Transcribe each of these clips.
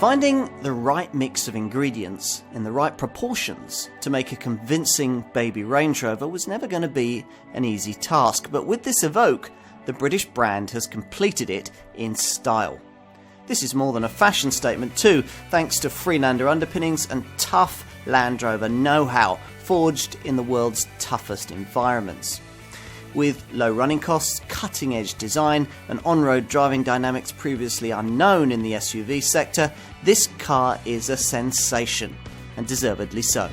Finding the right mix of ingredients in the right proportions to make a convincing baby Range Rover was never going to be an easy task, but with this Evoque, the British brand has completed it in style. This is more than a fashion statement too, thanks to Freelander underpinnings and tough Land Rover know-how forged in the world's toughest environments. With low running costs, cutting-edge design and on-road driving dynamics previously unknown in the SUV sector, this car is a sensation, and deservedly so.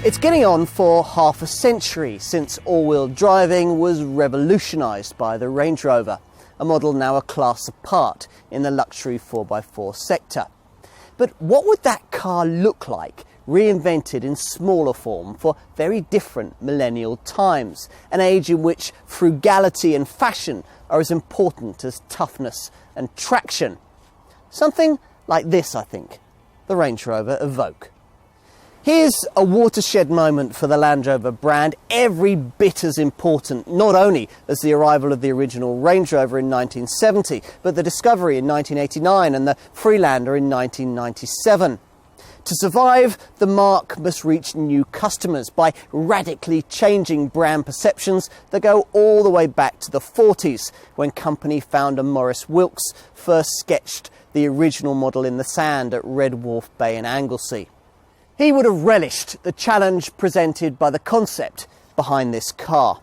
It's getting on for half a century since all-wheel driving was revolutionised by the Range Rover, a model now a class apart in the luxury 4x4 sector. But what would that car look like reinvented in smaller form for very different millennial times, an age in which frugality and fashion are as important as toughness and traction? Something like this, I think, the Range Rover Evoque. Here's a watershed moment for the Land Rover brand, every bit as important, not only as the arrival of the original Range Rover in 1970, but the Discovery in 1989 and the Freelander in 1997. To survive, the marque must reach new customers by radically changing brand perceptions that go all the way back to the 40s, when company founder Maurice Wilks first sketched the original model in the sand at Red Wharf Bay in Anglesey. He would have relished the challenge presented by the concept behind this car.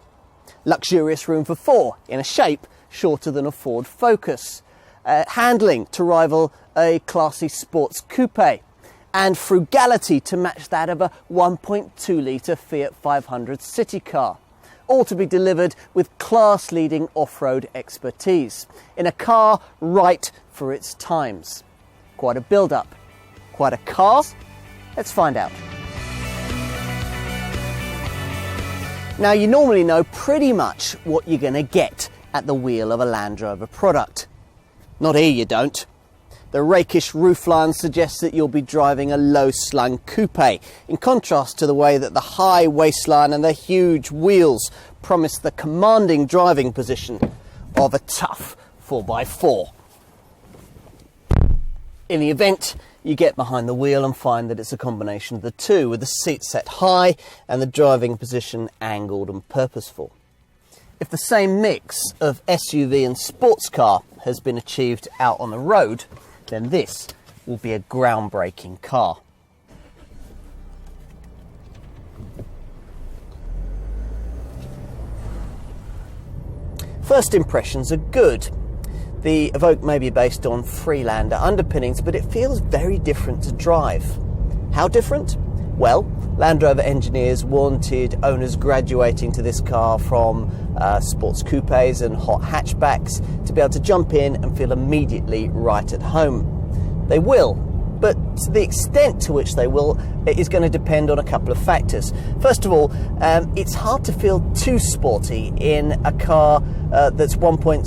Luxurious room for four in a shape shorter than a Ford Focus, handling to rival a classy sports coupe, and frugality to match that of a 1.2 litre Fiat 500 city car, all to be delivered with class-leading off-road expertise, in a car right for its times. Quite a build-up. Quite a car? Let's find out. Now, you normally know pretty much what you're going to get at the wheel of a Land Rover product. Not here, you don't. The rakish roofline suggests that you'll be driving a low-slung coupe, in contrast to the way that the high waistline and the huge wheels promise the commanding driving position of a tough 4x4. In the event, you get behind the wheel and find that it's a combination of the two, with the seat set high and the driving position angled and purposeful. If the same mix of SUV and sports car has been achieved out on the road, then this will be a groundbreaking car. First impressions are good. The Evoque may be based on Freelander underpinnings, but it feels very different to drive. How different? Well, Land Rover engineers wanted owners graduating to this car from sports coupes and hot hatchbacks to be able to jump in and feel immediately right at home. They will, but to the extent to which they will is going to depend on a couple of factors. First of all, it's hard to feel too sporty in a car that's 1.6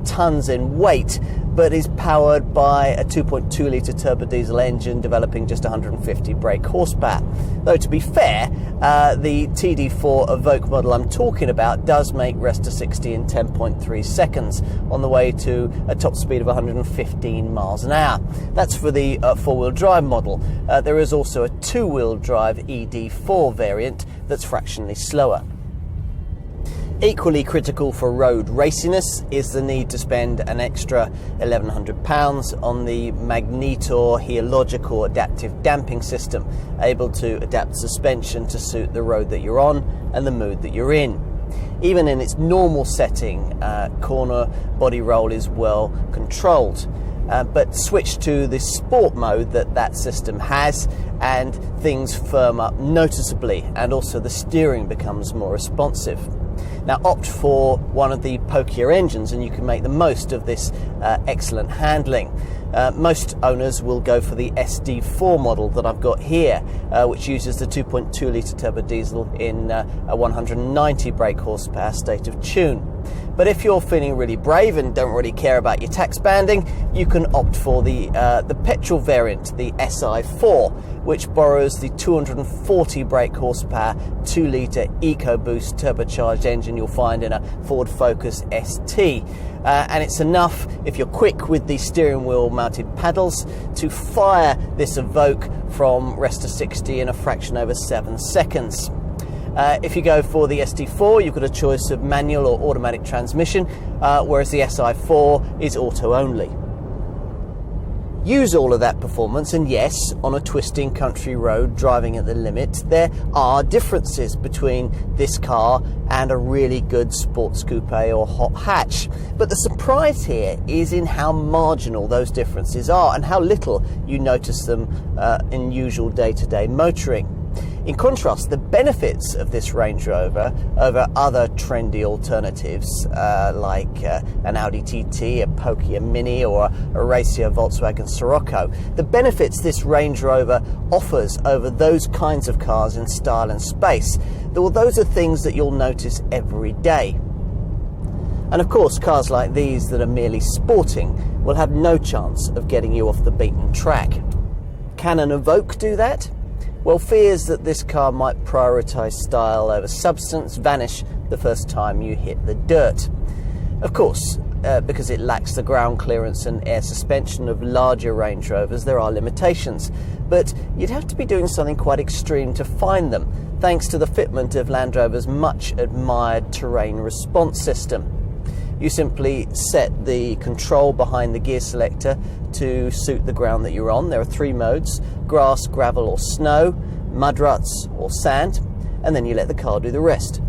tonnes in weight, but is powered by a 2.2 litre turbo diesel engine developing just 150 brake horsepower. Though to be fair, the TD4 Evoque model I'm talking about does make rest to 60 in 10.3 seconds on the way to a top speed of 115 miles an hour. That's for the four-wheel drive model. There is also a two-wheel drive ED4 variant that's fractionally slower. Equally critical for road raciness is the need to spend an extra £1,100 on the Magnetor Heological adaptive damping system, able to adapt suspension to suit the road that you're on and the mood that you're in. Even in its normal setting, corner body roll is well controlled. But switch to the sport mode that system has and things firm up noticeably, and also the steering becomes more responsive. Now opt for one of the pokier engines and you can make the most of this excellent handling. Most owners will go for the SD4 model that I've got here, which uses the 2.2 litre turbo diesel in a 190 brake horsepower state of tune. But if you're feeling really brave and don't really care about your tax banding, you can opt for the petrol variant, the SI4, which borrows the 240 brake horsepower 2-litre EcoBoost turbocharged engine you'll find in a Ford Focus ST. And it's enough, if you're quick with the steering wheel mounted paddles, to fire this Evoque from rest to 60 in a fraction over 7 seconds. If you go for the ST4, you've got a choice of manual or automatic transmission, whereas the SI4 is auto only. Use all of that performance, and yes, on a twisting country road driving at the limit, there are differences between this car and a really good sports coupe or hot hatch. But the surprise here is in how marginal those differences are and how little you notice them in usual day-to-day motoring. In contrast, the benefits of this Range Rover over other trendy alternatives like an Audi TT, a Polestar Mini or a racier Volkswagen Scirocco, the benefits this Range Rover offers over those kinds of cars in style and space, well, those are things that you'll notice every day. And of course, cars like these that are merely sporting will have no chance of getting you off the beaten track. Can an Evoque do that? Well, fears that this car might prioritise style over substance vanish the first time you hit the dirt. Of course, because it lacks the ground clearance and air suspension of larger Range Rovers, there are limitations. But you'd have to be doing something quite extreme to find them, thanks to the fitment of Land Rover's much admired terrain response system. You simply set the control behind the gear selector to suit the ground that you're on. There are 3 modes: grass, gravel or snow, mud ruts or sand, and then you let the car do the rest.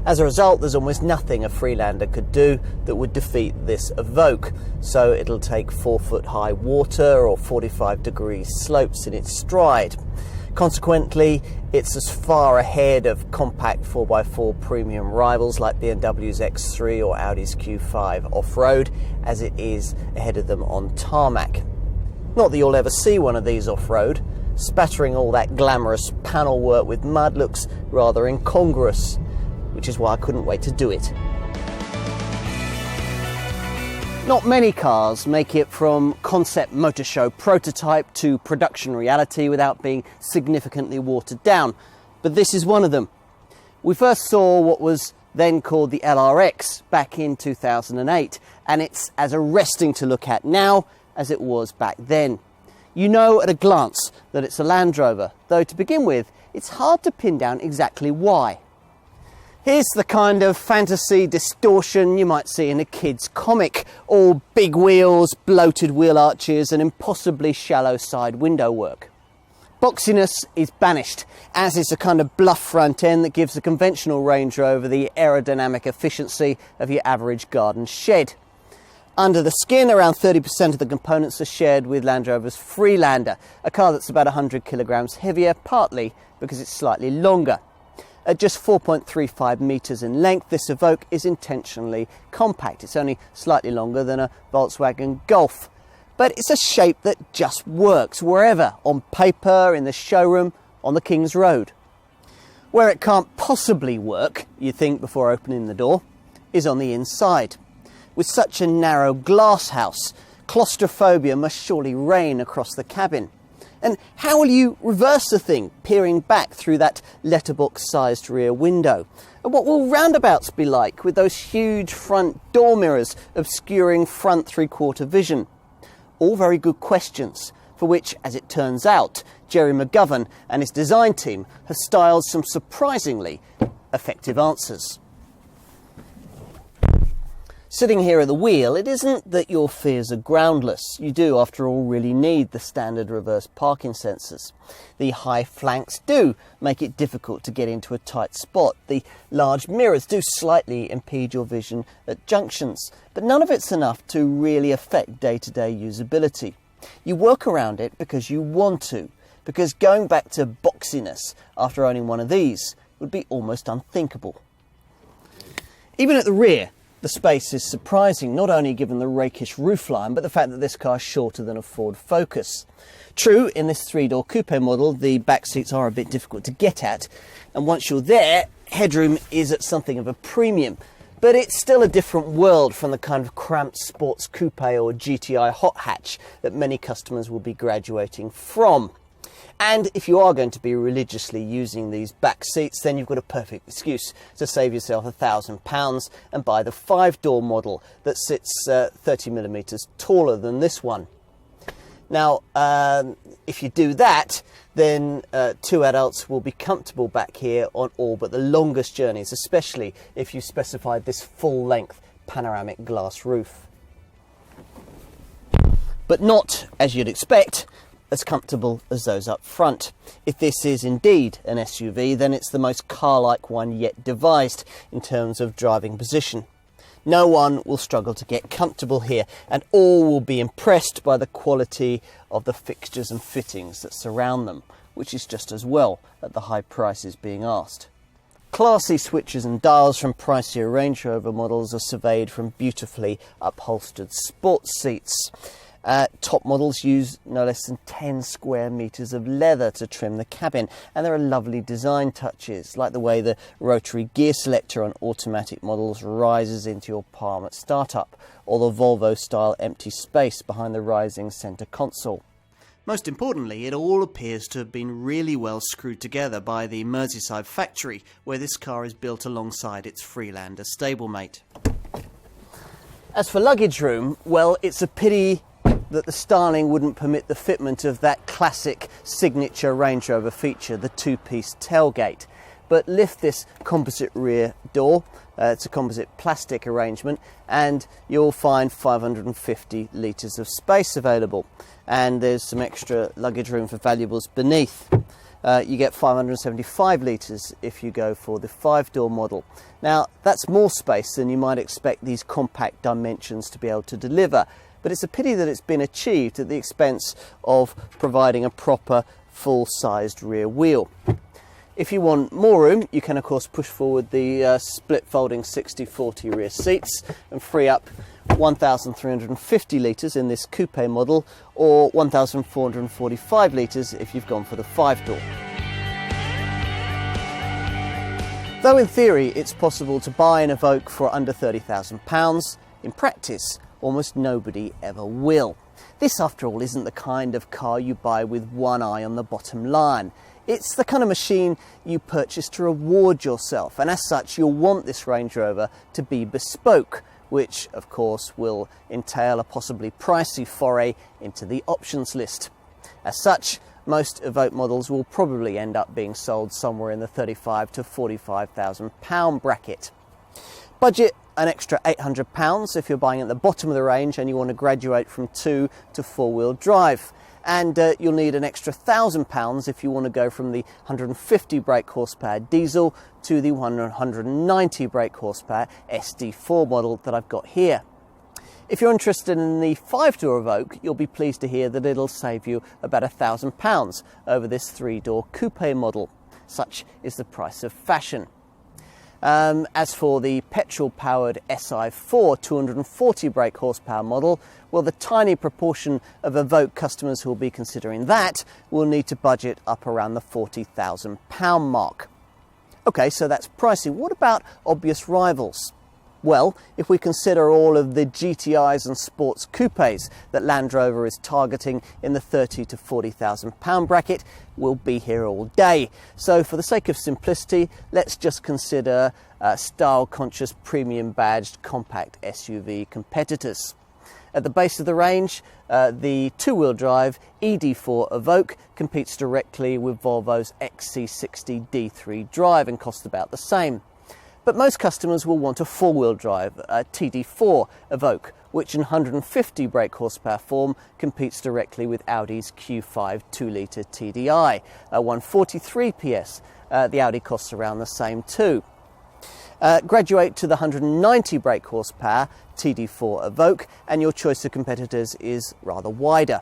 As a result, there's almost nothing a Freelander could do that would defeat this Evoque. So it'll take 4-foot high water or 45 degree slopes in its stride. Consequently, it's as far ahead of compact 4x4 premium rivals like BMW's X3 or Audi's Q5 off-road as it is ahead of them on tarmac. Not that you'll ever see one of these off-road. Spattering all that glamorous panel work with mud looks rather incongruous, which is why I couldn't wait to do it. Not many cars make it from concept motor show prototype to production reality without being significantly watered down, but this is one of them. We first saw what was then called the LRX back in 2008, and it's as arresting to look at now as it was back then. You know at a glance that it's a Land Rover, though to begin with, it's hard to pin down exactly why. Here's the kind of fantasy distortion you might see in a kid's comic. All big wheels, bloated wheel arches and impossibly shallow side window work. Boxiness is banished, as is the kind of bluff front end that gives the conventional Range Rover the aerodynamic efficiency of your average garden shed. Under the skin, around 30% of the components are shared with Land Rover's Freelander, a car that's about 100 kilograms heavier, partly because it's slightly longer. At just 4.35 metres in length, this Evoque is intentionally compact. It's only slightly longer than a Volkswagen Golf. But it's a shape that just works wherever, on paper, in the showroom, on the King's Road. Where it can't possibly work, you think before opening the door, is on the inside. With such a narrow glass house, claustrophobia must surely reign across the cabin. And how will you reverse the thing, peering back through that letterbox-sized rear window? And what will roundabouts be like with those huge front door mirrors obscuring front three-quarter vision? All very good questions, for which, as it turns out, Jerry McGovern and his design team have styled some surprisingly effective answers. Sitting here at the wheel, it isn't that your fears are groundless. You do, after all, really need the standard reverse parking sensors. The high flanks do make it difficult to get into a tight spot. The large mirrors do slightly impede your vision at junctions, but none of it's enough to really affect day-to-day usability. You work around it because you want to, because going back to boxiness after owning one of these would be almost unthinkable. Even at the rear, the space is surprising, not only given the rakish roofline, but the fact that this car is shorter than a Ford Focus. True, in this 3-door coupe model, the back seats are a bit difficult to get at, and once you're there, headroom is at something of a premium. But it's still a different world from the kind of cramped sports coupe or GTI hot hatch that many customers will be graduating from. And if you are going to be religiously using these back seats, then you've got a perfect excuse to save yourself £1,000 and buy the 5-door model that sits 30mm taller than this one. Now, if you do that, then 2 adults will be comfortable back here on all but the longest journeys, especially if you specified this full-length panoramic glass roof. But not, as you'd expect, as comfortable as those up front. If this is indeed an SUV, then it's the most car-like one yet devised in terms of driving position. No one will struggle to get comfortable here, and all will be impressed by the quality of the fixtures and fittings that surround them, which is just as well at the high prices being asked. Classy switches and dials from pricier Range Rover models are surveyed from beautifully upholstered sports seats. Top models use no less than 10 square metres of leather to trim the cabin, and there are lovely design touches, like the way the rotary gear selector on automatic models rises into your palm at startup, or the Volvo-style empty space behind the rising centre console. Most importantly, it all appears to have been really well screwed together by the Merseyside factory, where this car is built alongside its Freelander stablemate. As for luggage room, well, it's a pity that the styling wouldn't permit the fitment of that classic signature Range Rover feature, the 2-piece tailgate. But lift this composite rear door, it's a composite plastic arrangement, and you'll find 550 litres of space available. And there's some extra luggage room for valuables beneath. You get 575 litres if you go for the 5-door model. Now, that's more space than you might expect these compact dimensions to be able to deliver. But it's a pity that it's been achieved at the expense of providing a proper full-sized rear wheel. If you want more room, you can of course push forward the split folding 60/40 rear seats and free up 1,350 litres in this coupe model, or 1,445 litres if you've gone for the 5-door. Though in theory it's possible to buy an Evoque for under £30,000, in practice almost nobody ever will. This, after all, isn't the kind of car you buy with one eye on the bottom line. It's the kind of machine you purchase to reward yourself, and as such you'll want this Range Rover to be bespoke, which of course will entail a possibly pricey foray into the options list. As such, most Evoque models will probably end up being sold somewhere in the £35,000 to £45,000 bracket. Budget an extra £800 if you're buying at the bottom of the range and you want to graduate from 2 to 4-wheel drive. And you'll need an extra £1,000 if you want to go from the 150 brake horsepower diesel to the 190 brake horsepower SD4 model that I've got here. If you're interested in the 5-door Evoque, you'll be pleased to hear that it'll save you about £1,000 over this 3-door coupe model. Such is the price of fashion. As for the petrol-powered SI4 240 brake horsepower model, well, the tiny proportion of Evoque customers who will be considering that will need to budget up around the £40,000 mark. Okay, so that's pricey. What about obvious rivals? Well, if we consider all of the GTIs and sports coupes that Land Rover is targeting in the £30,000 to £40,000 bracket, we'll be here all day. So for the sake of simplicity, let's just consider style-conscious premium-badged compact SUV competitors. At the base of the range, the 2-wheel drive ED4 Evoque competes directly with Volvo's XC60 D3 Drive and costs about the same. But most customers will want a 4-wheel drive, TD4 Evoque, which in 150 brake horsepower form competes directly with Audi's Q5 2-litre TDI. 143 PS, the Audi costs around the same too. Graduate to the 190 brake horsepower TD4 Evoque and your choice of competitors is rather wider.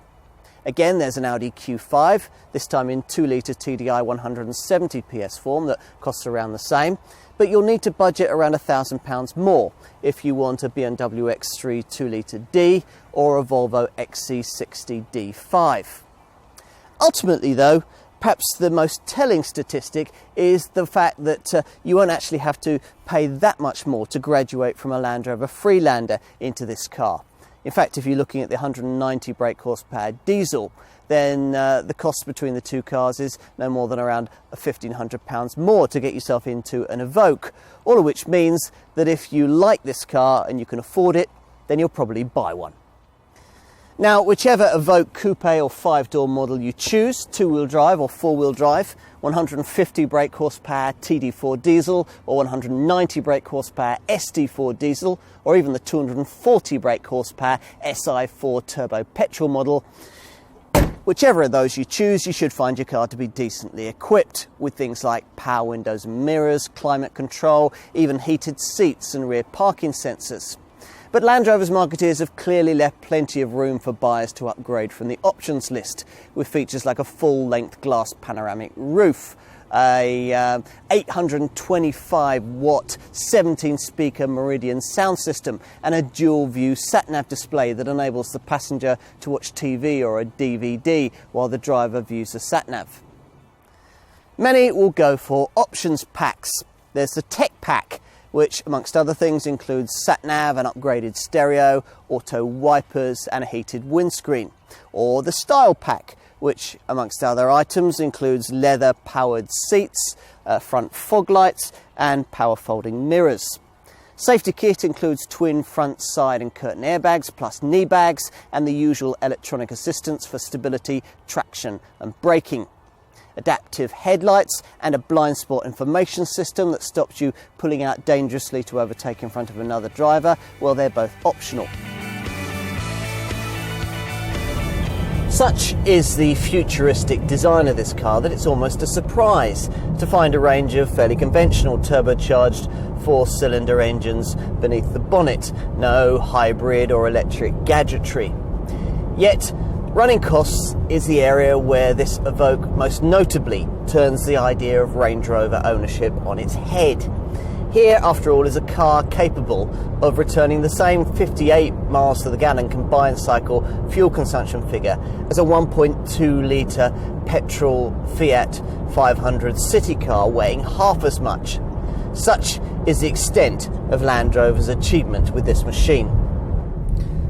Again, there's an Audi Q5, this time in 2-litre TDI 170 PS form that costs around the same. But you'll need to budget around £1,000 more if you want a BMW X3 2-litre D or a Volvo XC60 D5. Ultimately though, perhaps the most telling statistic is the fact that you won't actually have to pay that much more to graduate from a Land Rover Freelander into this car. In fact, if you're looking at the 190 brake horsepower diesel, then the cost between the two cars is no more than around £1,500 more to get yourself into an Evoque, all of which means that if you like this car and you can afford it, then you'll probably buy one. Now, whichever Evoque coupe or 5-door model you choose, 2-wheel drive or 4-wheel drive, 150 brake horsepower TD4 diesel or 190 brake horsepower SD4 diesel, or even the 240 brake horsepower SI4 turbo petrol model, whichever of those you choose, you should find your car to be decently equipped with things like power windows and mirrors, climate control, even heated seats and rear parking sensors. But Land Rover's marketeers have clearly left plenty of room for buyers to upgrade from the options list, with features like a full-length glass panoramic roof, a 825-watt 17-speaker Meridian sound system, and a dual-view sat-nav display that enables the passenger to watch TV or a DVD while the driver views the sat-nav. Many will go for options packs. There's the Tech Pack, which amongst other things includes sat-nav, an upgraded stereo, auto wipers and a heated windscreen. Or the Style Pack, which amongst other items includes leather powered seats, front fog lights and power folding mirrors. Safety kit includes twin front, side and curtain airbags plus knee bags and the usual electronic assistance for stability, traction and braking. Adaptive headlights and a blind spot information system that stops you pulling out dangerously to overtake in front of another driver, well, they're both optional. Such is the futuristic design of this car that it's almost a surprise to find a range of fairly conventional turbocharged 4-cylinder engines beneath the bonnet, no hybrid or electric gadgetry. Yet, running costs is the area where this Evoque most notably turns the idea of Range Rover ownership on its head. Here, after all, is a car capable of returning the same 58 miles to the gallon combined cycle fuel consumption figure as a 1.2 litre petrol Fiat 500 city car weighing half as much. Such is the extent of Land Rover's achievement with this machine.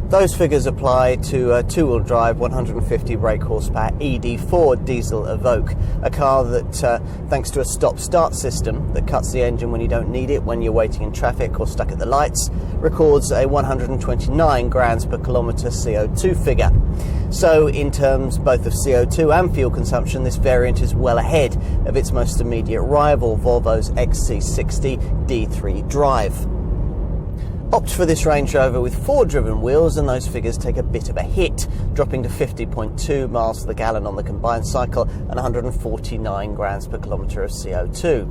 Those figures apply to a 2-wheel drive 150 brake horsepower ED4 diesel Evoque, a car that, thanks to a stop-start system that cuts the engine when you don't need it, when you're waiting in traffic or stuck at the lights, records a 129 grams per kilometre CO2 figure. So in terms both of CO2 and fuel consumption, this variant is well ahead of its most immediate rival, Volvo's XC60 D3 Drive. Opt for this Range Rover with 4-driven wheels and those figures take a bit of a hit, dropping to 50.2 miles to the gallon on the combined cycle and 149 grams per kilometre of CO2.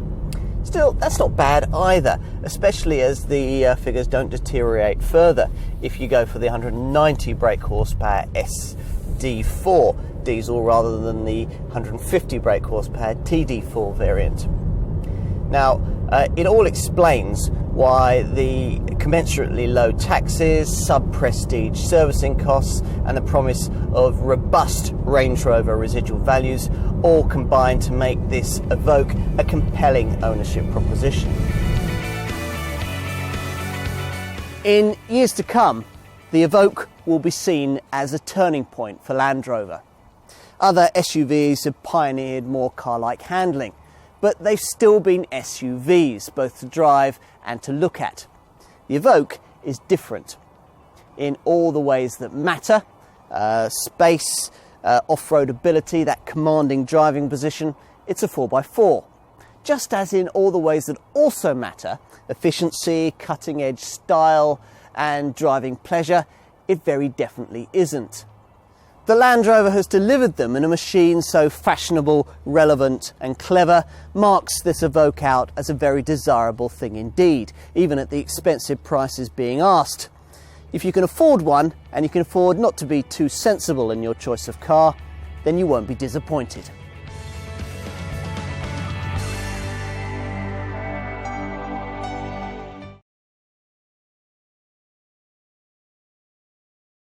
Still, that's not bad either, especially as the figures don't deteriorate further if you go for the 190 brake horsepower SD4 diesel rather than the 150 brake horsepower TD4 variant. Now, it all explains why the commensurately low taxes, sub-prestige servicing costs and the promise of robust Range Rover residual values all combine to make this Evoque a compelling ownership proposition. In years to come, the Evoque will be seen as a turning point for Land Rover. Other SUVs have pioneered more car-like handling, but they've still been SUVs, both to drive and to look at. The Evoque is different in all the ways that matter: space, off-road ability, that commanding driving position. It's a 4x4. Just as in all the ways that also matter: efficiency, cutting-edge style and driving pleasure, it very definitely isn't. The Land Rover has delivered them, and a machine so fashionable, relevant and clever marks this Evoque out as a very desirable thing indeed, even at the expensive prices being asked. If you can afford one, and you can afford not to be too sensible in your choice of car, then you won't be disappointed.